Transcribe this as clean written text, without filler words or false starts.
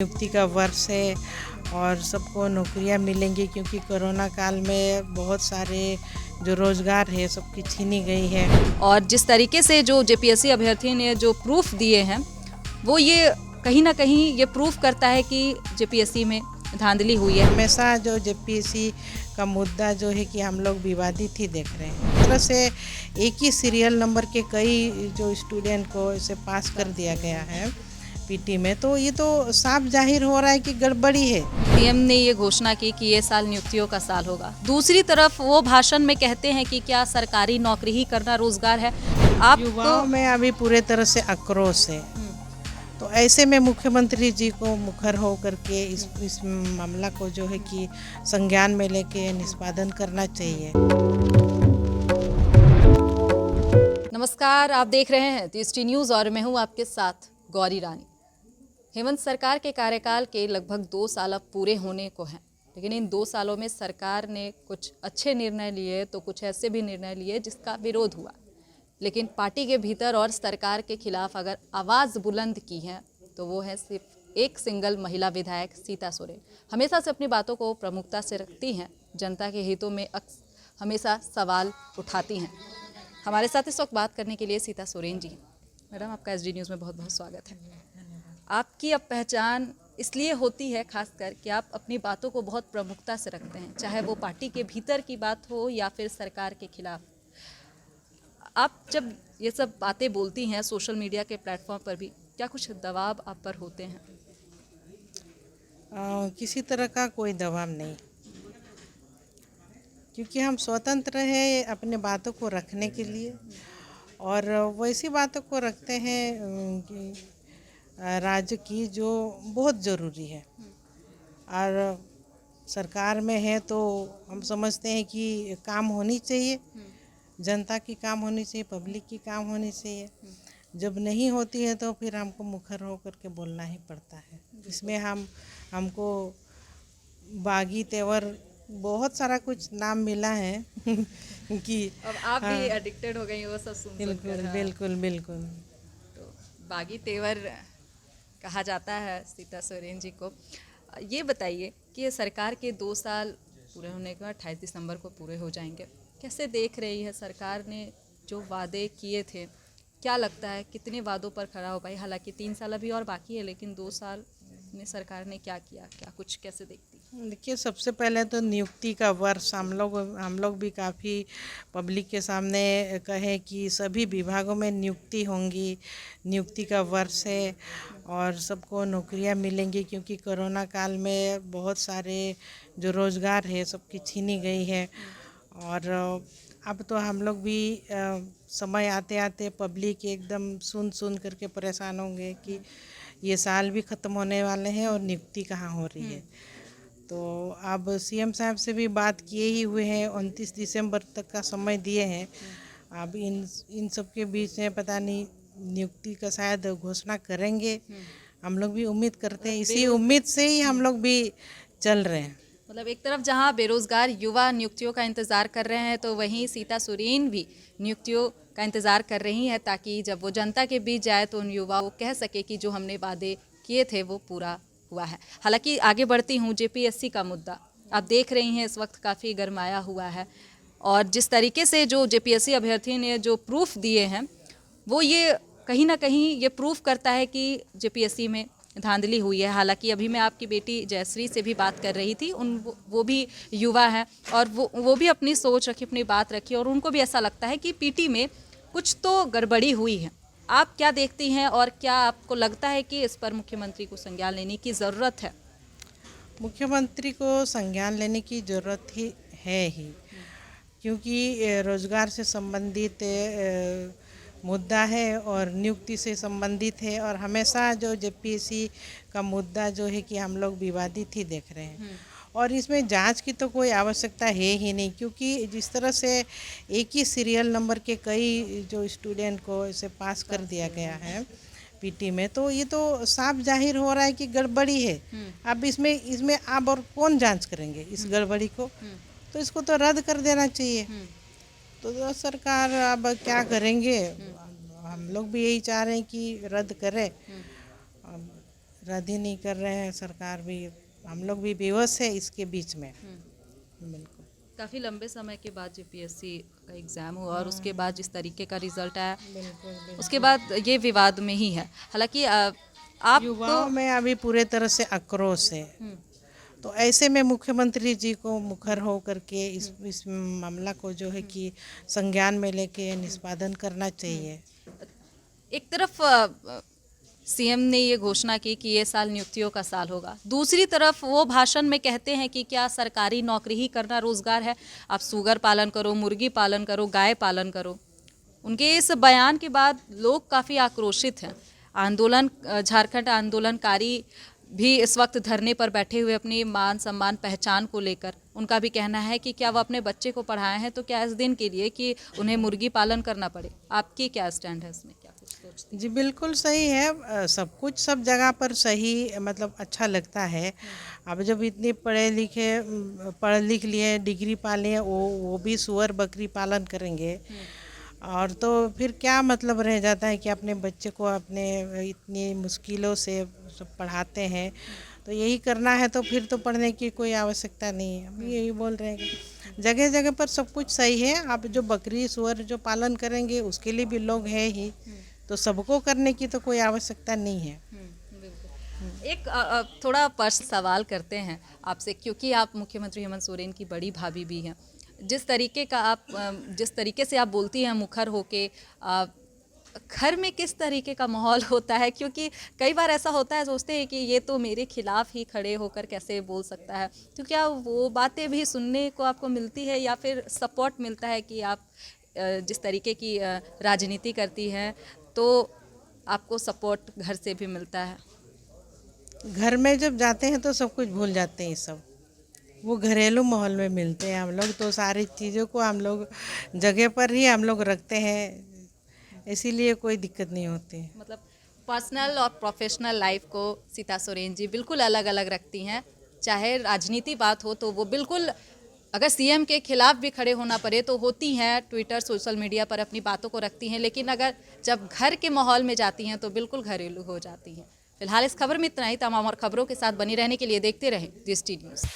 नियुक्ति का वर्ष है और सबको नौकरियां मिलेंगी, क्योंकि कोरोना काल में बहुत सारे जो रोजगार है सबकी छीनी गई है। और जिस तरीके से जो जेपीएससी अभ्यर्थी ने जो प्रूफ दिए हैं वो ये कहीं ना कहीं ये प्रूफ करता है कि जेपीएससी में धांधली हुई है। हमेशा जो जेपीएससी का मुद्दा जो है कि हम लोग विवादित ही देख रहे हैं। इस तरह से एक ही सीरियल नंबर के कई जो स्टूडेंट को इसे पास कर दिया गया है पीटी में, तो ये तो साफ जाहिर हो रहा है कि गड़बड़ी है। पीएम ने ये घोषणा की कि ये साल नियुक्तियों का साल होगा। दूसरी तरफ वो भाषण में कहते हैं कि क्या सरकारी नौकरी ही करना रोजगार है। आप युवाओं में अभी पूरे तरह से आक्रोश है, तो ऐसे में मुख्यमंत्री जी को मुखर हो करके इस मामला को जो है कि संज्ञान में लेके निष्पादन करना चाहिए। नमस्कार, आप देख रहे हैं टीएसटी न्यूज़ और मैं हूं आपके साथ गौरी रानी। हेमंत सरकार के कार्यकाल के लगभग 2 साल अब पूरे होने को हैं, लेकिन इन 2 सालों में सरकार ने कुछ अच्छे निर्णय लिए तो कुछ ऐसे भी निर्णय लिए जिसका विरोध हुआ। लेकिन पार्टी के भीतर और सरकार के खिलाफ अगर आवाज़ बुलंद की है तो वो है सिर्फ एक सिंगल महिला विधायक सीता सोरेन। हमेशा से अपनी बातों को प्रमुखता से रखती हैं, जनता के हितों में हमेशा सवाल उठाती हैं। हमारे साथ इस वक्त बात करने के लिए सीता सोरेन जी हैं। मैडम, आपका एसडी न्यूज़ में बहुत बहुत स्वागत है। आपकी अब पहचान इसलिए होती है खासकर कि आप अपनी बातों को बहुत प्रमुखता से रखते हैं, चाहे वो पार्टी के भीतर की बात हो या फिर सरकार के खिलाफ। आप जब ये सब बातें बोलती हैं सोशल मीडिया के प्लेटफॉर्म पर भी, क्या कुछ दबाव आप पर होते हैं? किसी तरह का कोई दबाव नहीं, क्योंकि हम स्वतंत्र हैं अपने बातों को रखने के लिए, और वैसी बातों को रखते हैं कि राज्य की जो बहुत ज़रूरी है। और सरकार में है तो हम समझते हैं कि काम होनी चाहिए, जनता की काम होनी चाहिए, पब्लिक की काम होनी चाहिए। जब नहीं होती है तो फिर हमको मुखर होकर के बोलना ही पड़ता है। इसमें हमको बागी तेवर बहुत सारा कुछ नाम मिला है कि अब आप भी एडिक्टेड हो गई वो सब सुन बिल्कुल बिल्कुल बिल्कुल। तो बागी तेवर कहा जाता है सीता सोरेन जी को। ये बताइए कि ये सरकार के 2 साल पूरे होने के बाद 28 दिसंबर को पूरे हो जाएंगे, कैसे देख रही है सरकार ने जो वादे किए थे? क्या लगता है कितने वादों पर खड़ा हो पाई? हालांकि 3 साल अभी और बाकी है, लेकिन 2 साल में सरकार ने क्या किया, क्या कुछ कैसे देखती? देखिए, सबसे पहले तो नियुक्ति का वर्ष हम लोग भी काफ़ी पब्लिक के सामने कहे कि सभी विभागों में नियुक्ति होंगी, नियुक्ति का वर्ष है और सबको नौकरियां मिलेंगी, क्योंकि कोरोना काल में बहुत सारे जो रोजगार है सबकी छीनी गई है। और अब तो हम लोग भी समय आते आते पब्लिक एकदम सुन करके परेशान होंगे कि ये साल भी ख़त्म होने वाले हैं और नियुक्ति कहाँ हो रही है। तो अब सीएम साहब से भी बात किए ही हुए हैं, 29 दिसंबर तक का समय दिए हैं। अब इन सब के बीच में पता नहीं नियुक्ति का शायद घोषणा करेंगे। हम लोग भी उम्मीद करते हैं, इसी उम्मीद से ही हम लोग भी चल रहे हैं। मतलब एक तरफ जहां बेरोजगार युवा नियुक्तियों का इंतजार कर रहे हैं, तो वहीं सीता सोरेन भी नियुक्तियों का इंतजार कर रही हैं, ताकि जब वो जनता के बीच जाए तो उन युवाओं को कह सके कि जो हमने वादे किए थे वो पूरा हुआ है। हालांकि आगे बढ़ती हूँ, जेपीएससी का मुद्दा आप देख रही हैं इस वक्त काफ़ी गरमाया हुआ है, और जिस तरीके से जो जेपीएससी अभ्यर्थी ने जो प्रूफ दिए हैं वो ये कहीं ना कहीं ये प्रूफ करता है कि जेपीएससी में धांधली हुई है। हालांकि अभी मैं आपकी बेटी जयश्री से भी बात कर रही थी, वो भी युवा हैं और वो भी अपनी सोच रखी, अपनी बात रखी, और उनको भी ऐसा लगता है कि पीटी में कुछ तो गड़बड़ी हुई है। आप क्या देखती हैं और क्या आपको लगता है कि इस पर मुख्यमंत्री को संज्ञान लेने की ज़रूरत है? मुख्यमंत्री को संज्ञान लेने की ज़रूरत ही है ही, क्योंकि रोजगार से संबंधित मुद्दा है और नियुक्ति से संबंधित है, और हमेशा जो जेपीएससी का मुद्दा जो है कि हम लोग विवादित ही देख रहे हैं। और इसमें जांच की तो कोई आवश्यकता है ही नहीं, क्योंकि जिस तरह से एक ही सीरियल नंबर के कई जो स्टूडेंट को इसे पास कर दिया गया है पीटी में, तो ये तो साफ जाहिर हो रहा है कि गड़बड़ी है। अब इसमें आप और कौन जांच करेंगे इस गड़बड़ी को? तो इसको तो रद्द कर देना चाहिए। तो सरकार अब क्या करेंगे? हम लोग भी यही चाह रहे हैं कि रद्द करे। रद्द ही नहीं कर रहे हैं सरकार भी, हम लोग भी बेबस है इसके बीच में। बिल्कुल। काफ़ी लंबे समय के बाद यूपीएससी का एग्ज़ाम हुआ और उसके बाद जिस तरीके का रिजल्ट आया, उसके बाद ये विवाद में ही है। हालांकि आप युवाओं में अभी पूरे तरह से आक्रोश है, तो ऐसे में मुख्यमंत्री जी को मुखर हो करके इस मामला को जो है कि संज्ञान में लेके निष्पादन करना चाहिए। एक तरफ सीएम ने ये घोषणा की कि ये साल नियुक्तियों का साल होगा, दूसरी तरफ वो भाषण में कहते हैं कि क्या सरकारी नौकरी ही करना रोजगार है, आप सुगर पालन करो, मुर्गी पालन करो, गाय पालन करो। उनके इस बयान के बाद लोग काफ़ी आक्रोशित हैं। झारखंड आंदोलनकारी भी इस वक्त धरने पर बैठे हुए अपनी मान सम्मान पहचान को लेकर, उनका भी कहना है कि क्या वो अपने बच्चे को पढ़ाए हैं तो क्या इस दिन के लिए कि उन्हें मुर्गी पालन करना पड़े। आपकी क्या स्टैंड है इसमें, क्या कुछ सोचते हैं? जी बिल्कुल सही है, सब कुछ सब जगह पर सही मतलब अच्छा लगता है। अब जब इतने पढ़ लिख लिए, डिग्री पा लिए, वो भी सुअर बकरी पालन करेंगे, और तो फिर क्या मतलब रह जाता है कि अपने बच्चे को अपने इतनी मुश्किलों से सब पढ़ाते हैं, तो यही करना है तो फिर तो पढ़ने की कोई आवश्यकता नहीं है। हम यही बोल रहे हैं कि जगह जगह पर सब कुछ सही है। आप जो बकरी सुअर जो पालन करेंगे उसके लिए भी लोग हैं ही, तो सबको करने की तो कोई आवश्यकता नहीं है। एक थोड़ा पर्सनल सवाल करते हैं आपसे, क्योंकि आप मुख्यमंत्री हेमंत सोरेन की बड़ी भाभी भी हैं। जिस तरीके से आप बोलती हैं मुखर होके, घर में किस तरीके का माहौल होता है? क्योंकि कई बार ऐसा होता है, सोचते हैं कि ये तो मेरे खिलाफ ही खड़े होकर कैसे बोल सकता है, तो क्या वो बातें भी सुनने को आपको मिलती है या फिर सपोर्ट मिलता है कि आप जिस तरीके की राजनीति करती हैं तो आपको सपोर्ट घर से भी मिलता है? घर में जब जाते हैं तो सब कुछ भूल जाते हैं, सब वो घरेलू माहौल में मिलते हैं हम लोग, तो सारी चीज़ों को हम लोग जगह पर ही हम लोग रखते हैं, इसीलिए कोई दिक्कत नहीं होती। मतलब पर्सनल और प्रोफेशनल लाइफ को सीता सोरेन जी बिल्कुल अलग अलग रखती हैं। चाहे राजनीति बात हो तो वो बिल्कुल, अगर सीएम के खिलाफ भी खड़े होना पड़े तो होती हैं, ट्विटर सोशल मीडिया पर अपनी बातों को रखती हैं, लेकिन अगर जब घर के माहौल में जाती हैं तो बिल्कुल घरेलू हो जाती हैं। फिलहाल इस खबर में इतना ही। तमाम और खबरों के साथ बनी रहने के लिए देखते रहें DST न्यूज़।